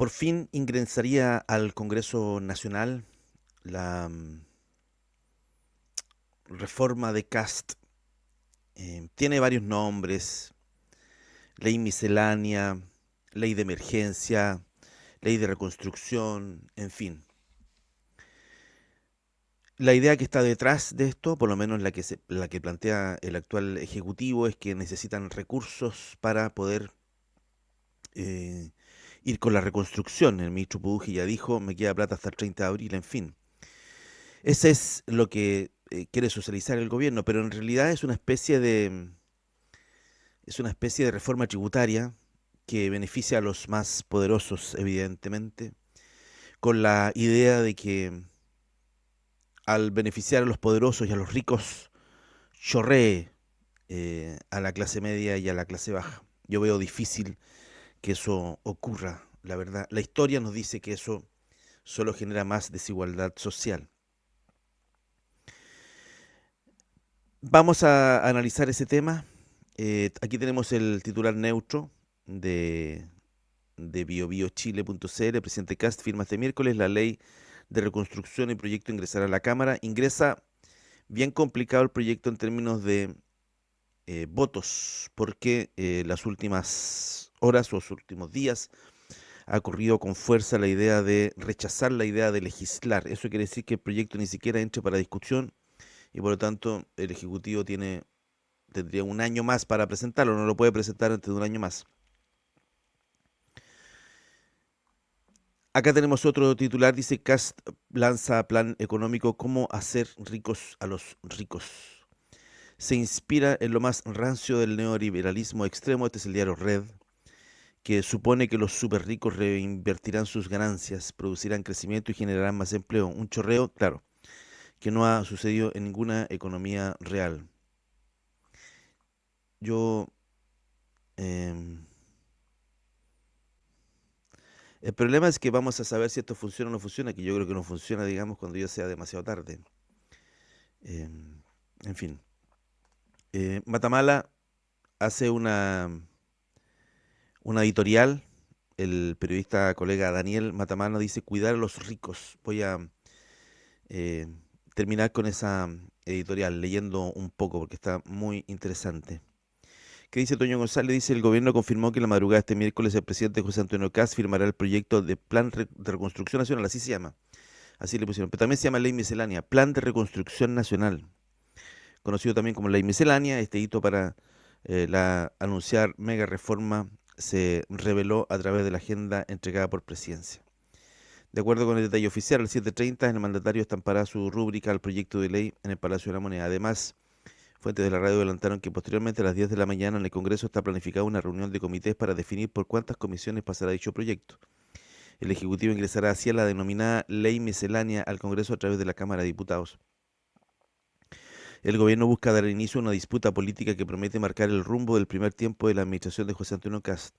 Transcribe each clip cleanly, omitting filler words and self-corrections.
Por fin ingresaría al Congreso Nacional la reforma de Kast. Tiene varios nombres: ley miscelánea, ley de emergencia, ley de reconstrucción, en fin. La idea que está detrás de esto, por lo menos la que plantea el actual Ejecutivo, es que necesitan recursos para poder eh, ir con la reconstrucción. El ministro Puduji ya dijo, me queda plata hasta el 30 de abril, en fin. Ese es lo que quiere socializar el gobierno, pero en realidad es una especie de reforma tributaria que beneficia a los más poderosos, evidentemente, con la idea de que al beneficiar a los poderosos y a los ricos, chorree a la clase media y a la clase baja. Yo veo difícil que eso ocurra, la verdad. La historia nos dice que eso solo genera más desigualdad social. Vamos a analizar ese tema. Aquí tenemos el titular neutro de, de biobiochile.cl. Presidente Cast firma este miércoles la ley de reconstrucción y proyecto ingresará a la Cámara. Ingresa bien complicado el proyecto en términos de votos, porque las últimas horas o los últimos días ha corrido con fuerza la idea de rechazar la idea de legislar. Eso quiere decir que el proyecto ni siquiera entre para discusión y por lo tanto el Ejecutivo tendría un año más para presentarlo, no lo puede presentar antes de un año más. Acá tenemos otro titular, dice Cast lanza plan económico, cómo hacer ricos a los ricos. Se inspira en lo más rancio del neoliberalismo extremo, este es el diario Red, que supone que los super ricos reinvertirán sus ganancias, producirán crecimiento y generarán más empleo. Un chorreo, claro, que no ha sucedido en ninguna economía real. Yo em, El problema es que vamos a saber si esto funciona o no funciona, que yo creo que no funciona, digamos, cuando ya sea demasiado tarde. Eh, en fin. Matamala hace una editorial. El periodista colega Daniel Matamala dice, cuidar a los ricos. Voy a eh, terminar con esa editorial leyendo un poco porque está muy interesante. ¿Qué dice Toño González? Dice, el gobierno confirmó que la madrugada de este miércoles el presidente José Antonio Caz firmará el proyecto de Plan de Reconstrucción Nacional, así se llama. Así le pusieron. Pero también se llama Ley Miscelánea, Plan de Reconstrucción Nacional, conocido también como Ley Miscelánea. Este hito para la anunciar mega reforma se reveló a través de la agenda entregada por Presidencia. De acuerdo con el detalle oficial, al 7:30 el mandatario estampará su rúbrica al proyecto de ley en el Palacio de la Moneda. Además, fuentes de la radio adelantaron que posteriormente a las 10 de la mañana en el Congreso está planificada una reunión de comités para definir por cuántas comisiones pasará dicho proyecto. El Ejecutivo ingresará así a la denominada Ley Miscelánea al Congreso a través de la Cámara de Diputados. El gobierno busca dar inicio a una disputa política que promete marcar el rumbo del primer tiempo de la administración de José Antonio Cast.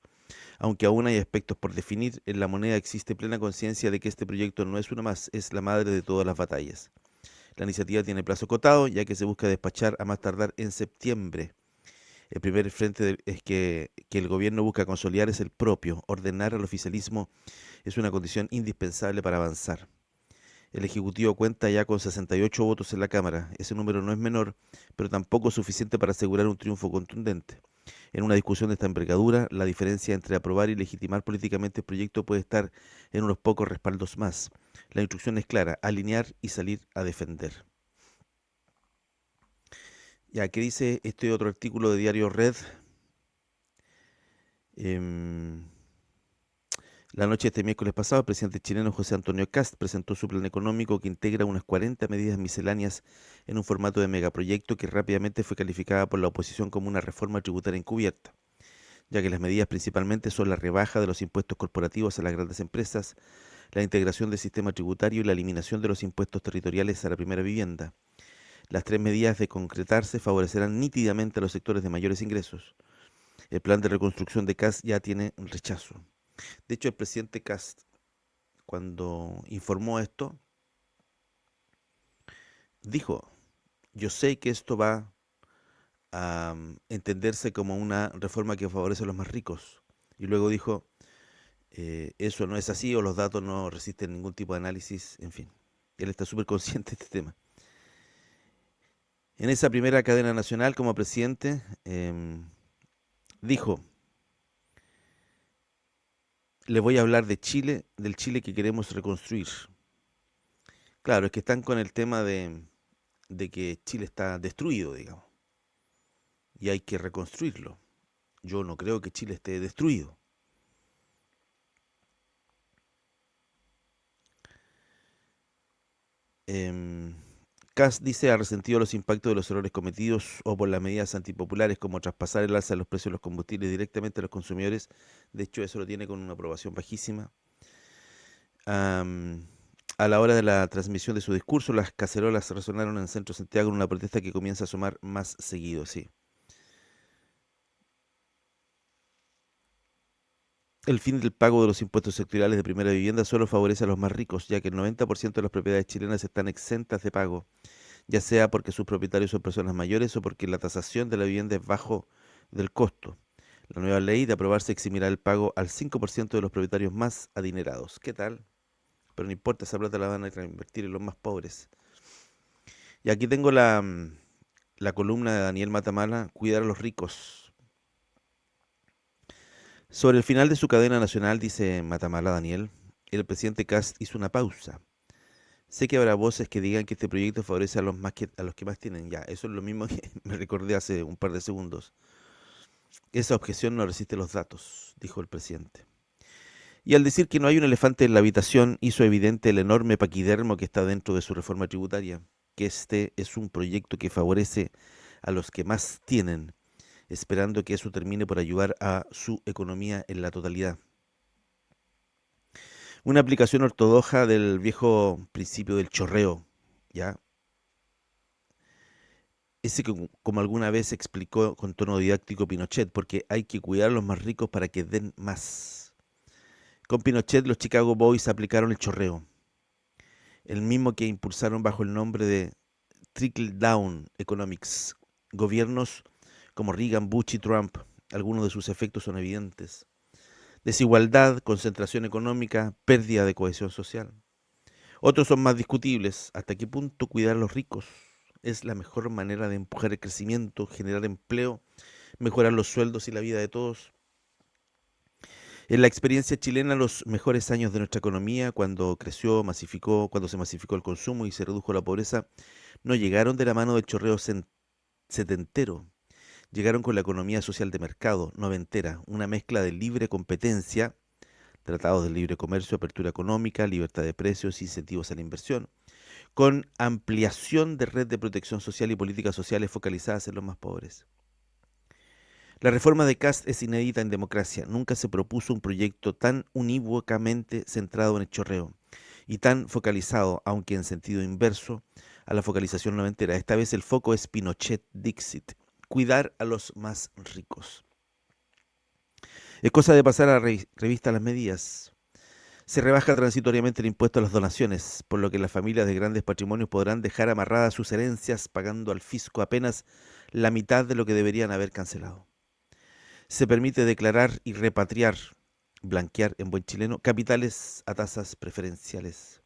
Aunque aún hay aspectos por definir, en la moneda existe plena conciencia de que este proyecto no es uno más, es la madre de todas las batallas. La iniciativa tiene plazo acotado, ya que se busca despachar a más tardar en septiembre. El primer frente es que el gobierno busca consolidar es el propio. Ordenar al oficialismo es una condición indispensable para avanzar. El Ejecutivo cuenta ya con 68 votos en la Cámara. Ese número no es menor, pero tampoco suficiente para asegurar un triunfo contundente. En una discusión de esta envergadura, la diferencia entre aprobar y legitimar políticamente el proyecto puede estar en unos pocos respaldos más. La instrucción es clara: alinear y salir a defender. Ya, ¿qué dice este otro artículo de Diario Red? Em, La noche de este miércoles pasado, el presidente chileno José Antonio Cast presentó su plan económico que integra unas 40 medidas misceláneas en un formato de megaproyecto que rápidamente fue calificada por la oposición como una reforma tributaria encubierta, ya que las medidas principalmente son la rebaja de los impuestos corporativos a las grandes empresas, la integración del sistema tributario y la eliminación de los impuestos territoriales a la primera vivienda. Las tres medidas de concretarse favorecerán nítidamente a los sectores de mayores ingresos. El plan de reconstrucción de Cast ya tiene rechazo. De hecho, el presidente Cast, cuando informó esto, dijo, yo sé que esto va a entenderse como una reforma que favorece a los más ricos. Y luego dijo, eso no es así o los datos no resisten ningún tipo de análisis, en fin. Él está súper consciente de este tema. En esa primera cadena nacional como presidente dijo, le voy a hablar de Chile, del Chile que queremos reconstruir. Claro, es que están con el tema de que Chile está destruido, digamos, y hay que reconstruirlo. Yo no creo que Chile esté destruido. Em, Kast dice ha resentido los impactos de los errores cometidos o por las medidas antipopulares como traspasar el alza de los precios de los combustibles directamente a los consumidores. De hecho, eso lo tiene con una aprobación bajísima. Am, a la hora de la transmisión de su discurso, las cacerolas resonaron en el centro de Santiago en una protesta que comienza a sumar más seguido, sí. El fin del pago de los impuestos sectoriales de primera vivienda solo favorece a los más ricos, ya que el 90% de las propiedades chilenas están exentas de pago, ya sea porque sus propietarios son personas mayores o porque la tasación de la vivienda es bajo del costo. La nueva ley de aprobarse eximirá el pago al 5% de los propietarios más adinerados. ¿Qué tal? Pero no importa, esa plata la van a reinvertir en los más pobres. Y aquí tengo la columna de Daniel Matamala, Cuidar a los ricos. Sobre el final de su cadena nacional, dice Matamala Daniel, el presidente Kast hizo una pausa. Sé que habrá voces que digan que este proyecto favorece a a los que más tienen. Ya, eso es lo mismo que me recordé hace un par de segundos. Esa objeción no resiste los datos, dijo el presidente. Y al decir que no hay un elefante en la habitación, hizo evidente el enorme paquidermo que está dentro de su reforma tributaria, que este es un proyecto que favorece a los que más tienen, esperando que eso termine por ayudar a su economía en la totalidad. Una aplicación ortodoxa del viejo principio del chorreo, ¿ya? Ese que como alguna vez explicó con tono didáctico Pinochet, porque hay que cuidar a los más ricos para que den más. Con Pinochet los Chicago Boys aplicaron el chorreo, el mismo que impulsaron bajo el nombre de Trickle Down Economics. Gobiernos como Reagan, Bush y Trump, algunos de sus efectos son evidentes. Desigualdad, concentración económica, pérdida de cohesión social. Otros son más discutibles. ¿Hasta qué punto cuidar a los ricos es la mejor manera de empujar el crecimiento, generar empleo, mejorar los sueldos y la vida de todos? En la experiencia chilena, los mejores años de nuestra economía, cuando creció, masificó, cuando se masificó el consumo y se redujo la pobreza, no llegaron de la mano del chorreo setentero. Llegaron con la economía social de mercado, noventera, una mezcla de libre competencia, tratados de libre comercio, apertura económica, libertad de precios, incentivos a la inversión, con ampliación de red de protección social y políticas sociales focalizadas en los más pobres. La reforma de Kast es inédita en democracia. Nunca se propuso un proyecto tan unívocamente centrado en el chorreo y tan focalizado, aunque en sentido inverso, a la focalización noventera. Esta vez el foco es Pinochet Dixit, cuidar a los más ricos. Es cosa de pasar a revista las medidas. Se rebaja transitoriamente el impuesto a las donaciones, por lo que las familias de grandes patrimonios podrán dejar amarradas sus herencias pagando al fisco apenas la mitad de lo que deberían haber cancelado. Se permite declarar y repatriar, blanquear en buen chileno, capitales a tasas preferenciales.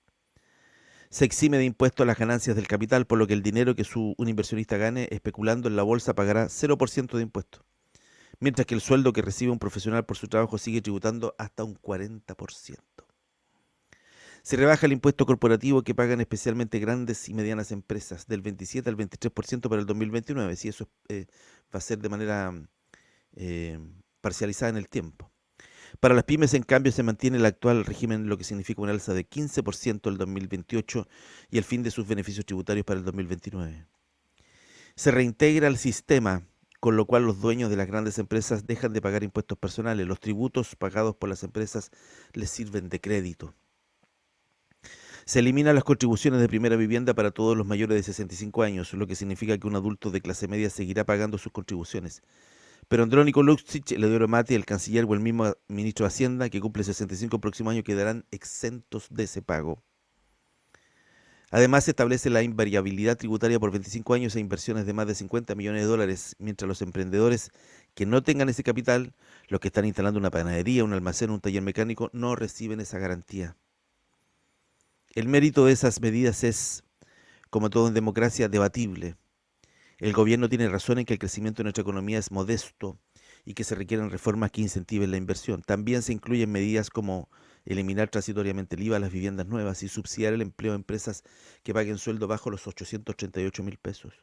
Se exime de impuesto a las ganancias del capital, por lo que el dinero que un inversionista gane especulando en la bolsa pagará 0% de impuesto, mientras que el sueldo que recibe un profesional por su trabajo sigue tributando hasta un 40%. Se rebaja el impuesto corporativo que pagan especialmente grandes y medianas empresas del 27 al 23% para el 2029, si eso va a ser de manera eh, parcializada en el tiempo. Para las pymes, en cambio, se mantiene el actual régimen, lo que significa un alza de 15% el 2028 y el fin de sus beneficios tributarios para el 2029. Se reintegra el sistema, con lo cual los dueños de las grandes empresas dejan de pagar impuestos personales. Los tributos pagados por las empresas les sirven de crédito. Se eliminan las contribuciones de primera vivienda para todos los mayores de 65 años, lo que significa que un adulto de clase media seguirá pagando sus contribuciones. Pero Andrónico Luksic, Eleodoro Mati, el canciller o el mismo ministro de Hacienda, que cumple 65 el próximo año, quedarán exentos de ese pago. Además, se establece la invariabilidad tributaria por 25 años e inversiones de más de 50 millones de dólares, mientras los emprendedores que no tengan ese capital, los que están instalando una panadería, un almacén, un taller mecánico, no reciben esa garantía. El mérito de esas medidas es, como todo en democracia, debatible. El gobierno tiene razón en que el crecimiento de nuestra economía es modesto y que se requieren reformas que incentiven la inversión. También se incluyen medidas como eliminar transitoriamente el IVA a las viviendas nuevas y subsidiar el empleo de empresas que paguen sueldo bajo los 838.000 pesos.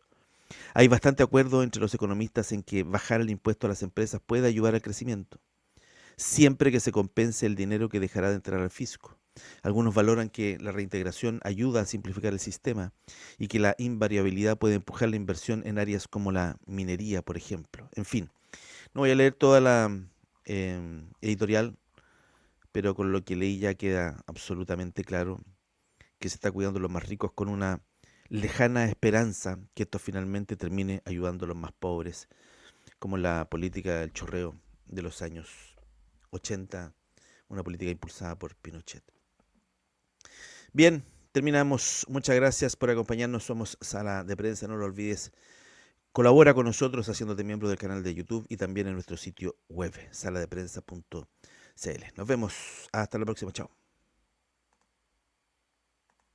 Hay bastante acuerdo entre los economistas en que bajar el impuesto a las empresas puede ayudar al crecimiento, siempre que se compense el dinero que dejará de entrar al fisco. Algunos valoran que la reintegración ayuda a simplificar el sistema y que la invariabilidad puede empujar la inversión en áreas como la minería, por ejemplo. En fin, no voy a leer toda la editorial, pero con lo que leí ya queda absolutamente claro que se está cuidando a los más ricos con una lejana esperanza que esto finalmente termine ayudando a los más pobres, como la política del chorreo de los años 80, una política impulsada por Pinochet. Bien, terminamos. Muchas gracias por acompañarnos. Somos Sala de Prensa. No lo olvides. Colabora con nosotros haciéndote miembro del canal de YouTube y también en nuestro sitio web, saladeprensa.cl. Nos vemos. Hasta la próxima. Chao.